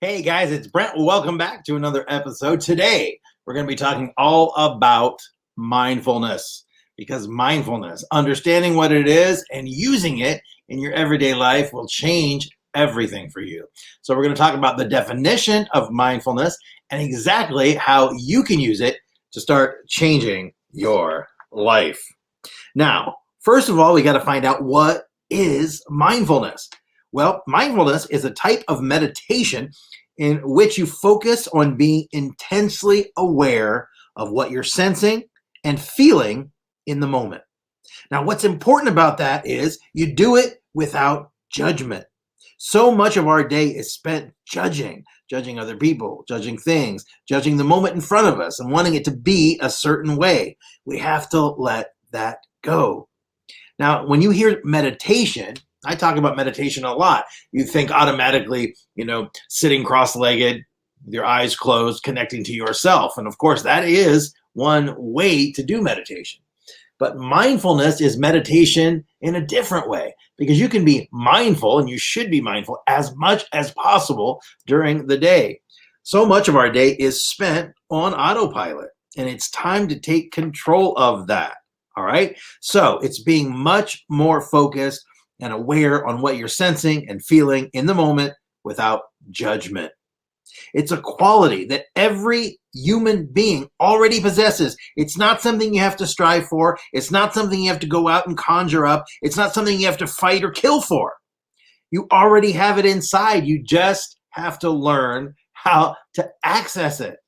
Hey guys, it's Brent. Welcome back to another episode. Today, we're going to be talking all about mindfulness because mindfulness, understanding what it is and using it in your everyday life will change everything for you. So, we're going to talk about the definition of mindfulness and exactly how you can use it to start changing your life. Now, first of all, we got to find out what is mindfulness. Well, mindfulness is a type of meditation in which you focus on being intensely aware of what you're sensing and feeling in the moment. Now, what's important about that is you do it without judgment. So much of our day is spent judging other people, judging things, judging the moment in front of us, and wanting it to be a certain way. We have to let that go. Now, when you hear meditation, I talk about meditation a lot. You think automatically, sitting cross-legged, your eyes closed, connecting to yourself. And of course, that is one way to do meditation. But mindfulness is meditation in a different way because you can be mindful, and you should be mindful as much as possible during the day. So much of our day is spent on autopilot, and it's time to take control of that. All right. So it's being much more focused and aware on what you're sensing and feeling in the moment without judgment. It's a quality that every human being already possesses. It's not something you have to strive for. It's not something you have to go out and conjure up. It's not something you have to fight or kill for. You already have it inside. You just have to learn how to access it.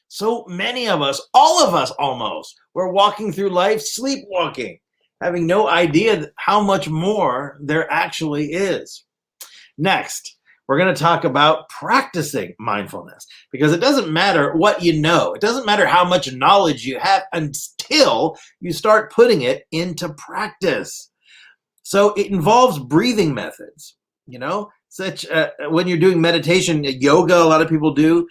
So many of us, all of us almost, we're walking through life sleepwalking, having no idea how much more there actually is. Next, we're going to talk about practicing mindfulness because it doesn't matter what you know. It doesn't matter how much knowledge you have until you start putting it into practice. So it involves breathing methods, such when you're doing meditation, yoga, a lot of people do,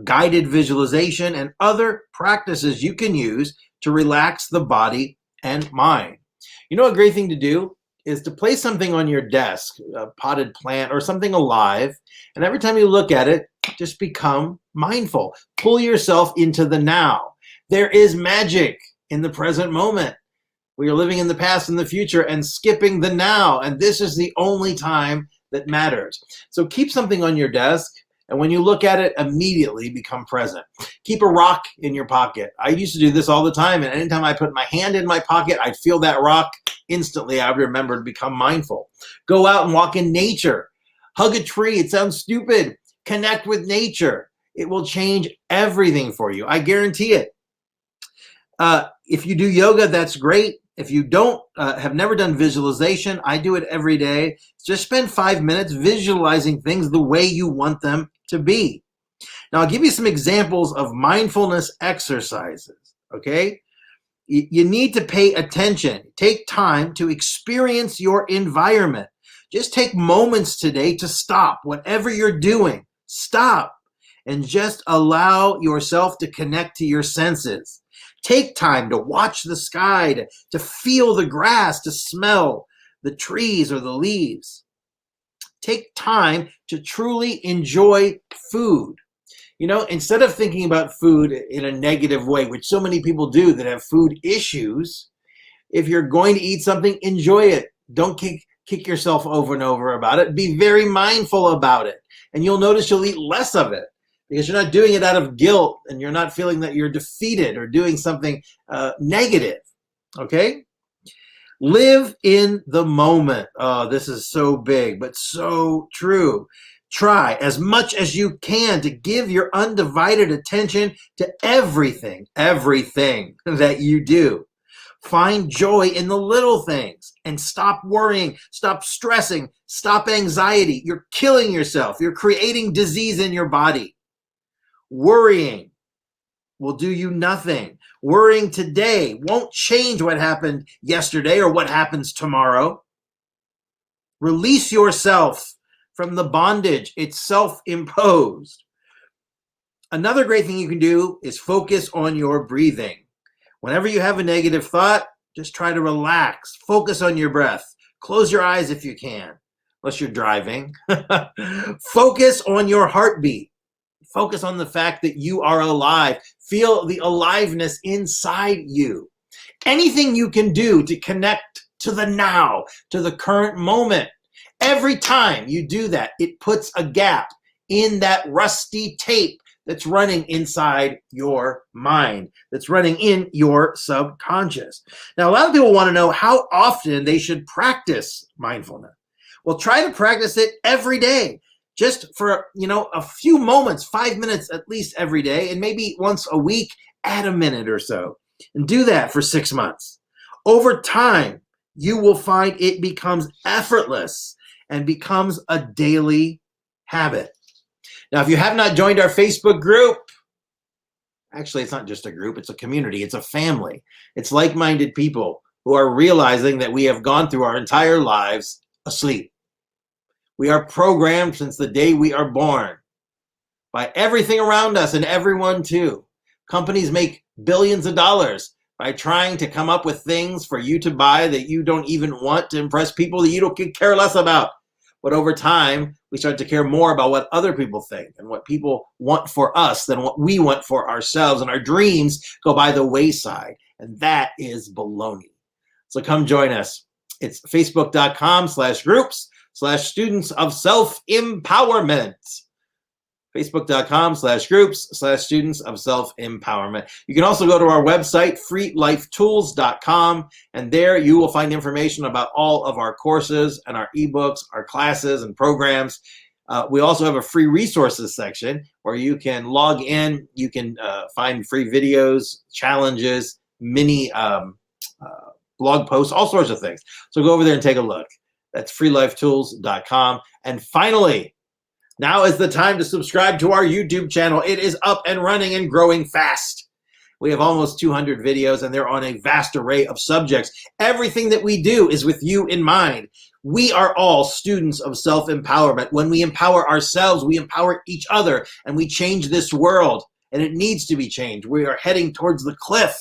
guided visualization, and other practices you can use to relax the body and mind. A great thing to do is to place something on your desk, a potted plant or something alive, and every time you look at it, just become mindful. Pull yourself into the now. There is magic in the present moment. We are living in the past and the future and skipping the now, and this is the only time that matters. So keep something on your desk, and when you look at it, immediately become present. Keep a rock in your pocket. I used to do this all the time, and anytime I put my hand in my pocket, I'd feel that rock. Instantly, I would remember to become mindful. Go out and walk in nature. Hug a tree. It sounds stupid. Connect with nature. It will change everything for you. I guarantee it. If you do yoga, that's great. If you don't have never done visualization, I do it every day. Just spend 5 minutes visualizing things the way you want them to be. Now, I'll give you some examples of mindfulness exercises, okay? You need to pay attention. Take time to experience your environment. Just take moments today to stop. Whatever you're doing, stop and just allow yourself to connect to your senses. Take time to watch the sky, to feel the grass, to smell the trees or the leaves. Take time to truly enjoy food. Instead of thinking about food in a negative way, which so many people do that have food issues, if you're going to eat something, enjoy it. Don't kick yourself over and over about it. Be very mindful about it. And you'll notice you'll eat less of it because you're not doing it out of guilt and you're not feeling that you're defeated or doing something negative. Okay? Live in the moment. Oh, this is so big, but so true. Try as much as you can to give your undivided attention to everything that you do. Find joy in the little things and stop worrying, stop stressing, stop anxiety. You're killing yourself. You're creating disease in your body. Worrying will do you nothing. Worrying today won't change what happened yesterday or what happens tomorrow. Release yourself from the bondage. It's self-imposed. Another great thing you can do is focus on your breathing. Whenever you have a negative thought, just try to relax. Focus on your breath. Close your eyes if you can. unless you're driving. Focus on your heartbeat. Focus on the fact that you are alive. Feel the aliveness inside you. Anything you can do to connect to the now, to the current moment. Every time you do that, it puts a gap in that rusty tape that's running inside your mind, that's running in your subconscious. Now, a lot of people want to know how often they should practice mindfulness. Well, try to practice it every day, just for, a few moments, 5 minutes at least every day, and maybe once a week, add a minute or so, and do that for 6 months. Over time, you will find it becomes effortless and becomes a daily habit. Now, if you have not joined our Facebook group, actually, it's not just a group, it's a community, it's a family. It's like-minded people who are realizing that we have gone through our entire lives asleep. We are programmed since the day we are born by everything around us and everyone too. Companies make billions of dollars by trying to come up with things for you to buy that you don't even want, to impress people that you don't care less about. But over time, we start to care more about what other people think and what people want for us than what we want for ourselves. And our dreams go by the wayside. And that is baloney. So come join us. It's facebook.com/groups/students of self-empowerment. Facebook.com/groups/students of self-empowerment. You can also go to our website, freelifetools.com, and there you will find information about all of our courses and our ebooks, our classes and programs. We also have a free resources section where you can log in. You can find free videos, challenges, mini blog posts, all sorts of things. So go over there and take a look. That's freelifetools.com. And finally, now is the time to subscribe to our YouTube channel. It is up and running and growing fast. We have almost 200 videos, and they're on a vast array of subjects. Everything that we do is with you in mind. We are all students of self-empowerment. When we empower ourselves, we empower each other, and we change this world, and it needs to be changed. We are heading towards the cliff.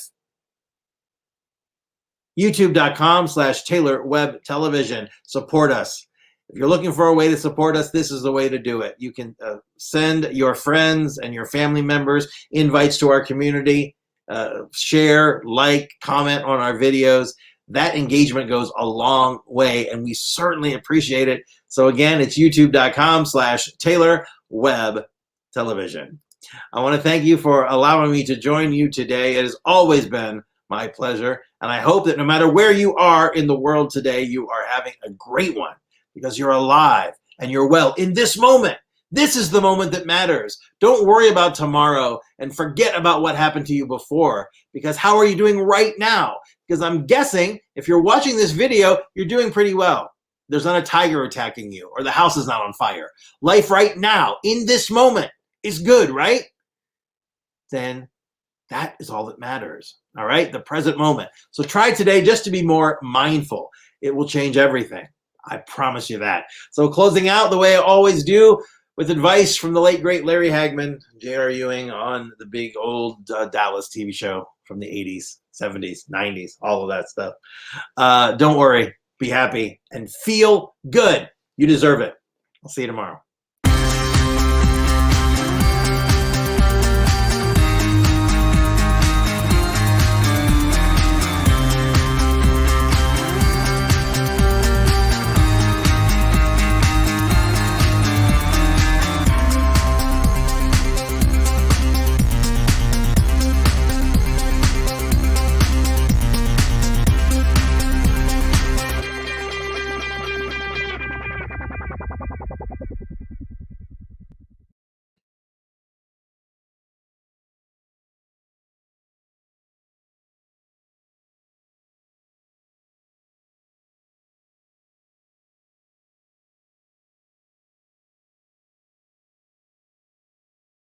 YouTube.com/Taylor Webb Television. Support us. If you're looking for a way to support us, this is the way to do it. You can send your friends and your family members invites to our community, share, like, comment on our videos. That engagement goes a long way, and we certainly appreciate it. So again, it's youtube.com/Taylor Webb Television. I want to thank you for allowing me to join you today. It has always been my pleasure, and I hope that no matter where you are in the world today, you are having a great one, because you're alive and you're well in this moment. This is the moment that matters. Don't worry about tomorrow and forget about what happened to you before, because how are you doing right now? Because I'm guessing if you're watching this video, you're doing pretty well. There's not a tiger attacking you, or the house is not on fire. Life right now, in this moment, is good, right? Then that is all that matters, all right? The present moment. So try today just to be more mindful. It will change everything. I promise you that. So closing out the way I always do, with advice from the late, great Larry Hagman, J.R. Ewing on the big old Dallas TV show from the 80s, 70s, 90s, all of that stuff. Don't worry, be happy, and feel good. You deserve it. I'll see you tomorrow.